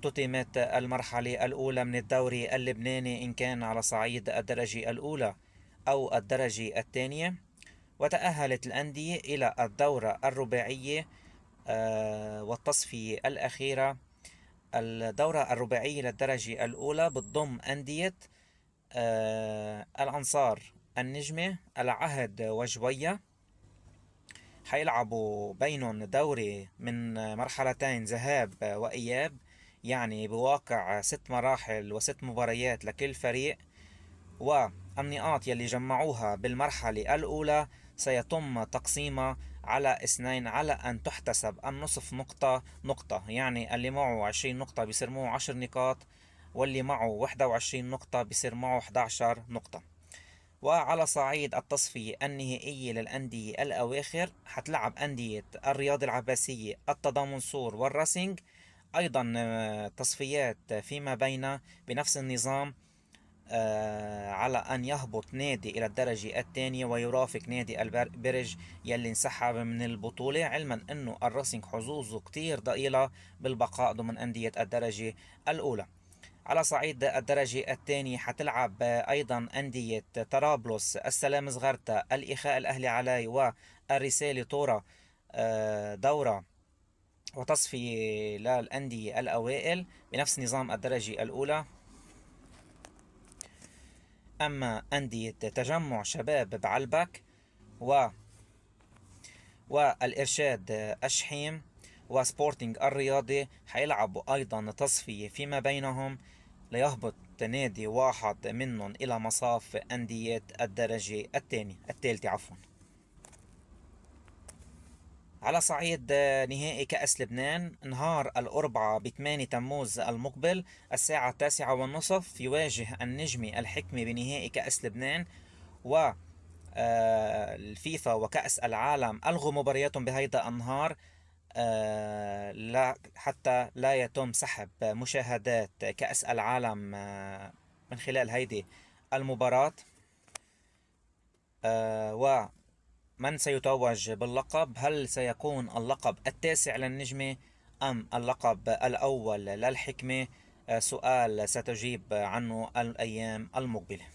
اختتمت المرحلة الأولى من الدوري اللبناني إن كان على صعيد الدرجة الأولى أو الدرجة الثانية، وتأهلت الأندية إلى الدورة الرباعية والتصفية الأخيرة. الدورة الرباعية للدرجة الأولى بتضم أندية الأنصار، النجمة، العهد وجوية. حيلعبوا بينهم دوري من مرحلتين ذهاب وإياب، يعني بواقع 6 مراحل و6 مباريات لكل فريق. والنقاط يلي جمعوها بالمرحلة الأولى سيتم تقسيمها على اثنين، على أن تحتسب النصف نقطة نقطة، يعني اللي معه 20 نقطة بيصير معه 10 نقاط، واللي معه 21 نقطة بيصير معه 11 نقطة. وعلى صعيد التصفية النهائية للأندية الأواخر حتلعب أندية الرياض العباسية، التضامن سور، والراسينج أيضا تصفيات فيما بين بنفس النظام، على أن يهبط نادي إلى الدرجة الثانية ويرافق نادي البرج يلي انسحب من البطولة، علما أنه الراسينج حظوظه كتير ضئيلة بالبقاء ضمن أندية الدرجة الأولى. على صعيد الدرجة الثانية حتلعب أيضا أندية طرابلس، السلام زغرتا، الإخاء الأهلي علي، والرسالة طورة دورة وتصفية للأندية الأوائل بنفس نظام الدرجة الأولى. أما أندية تجمع شباب بعلبك والإرشاد الشحيم وسبورتينج الرياضي حيلعبوا أيضا تصفية فيما بينهم ليهبط نادي واحد منهم إلى مصاف أندية الدرجة الثالثة عفوا. على صعيد نهائي كأس لبنان، نهار الأربعاء ب8 تموز المقبل الساعة 9:30 يواجه النجمة الحكمة بنهائي كأس لبنان. و الفيفا وكأس العالم ألغوا مبارياتهم بهيدا النهار لا حتى لا يتم سحب مشاهدات كأس العالم من خلال هيدي المباراة. ومن سيتوج باللقب؟ هل سيكون اللقب التاسع للنجمة أم اللقب الأول للحكمة؟ سؤال ستجيب عنه الأيام المقبلة.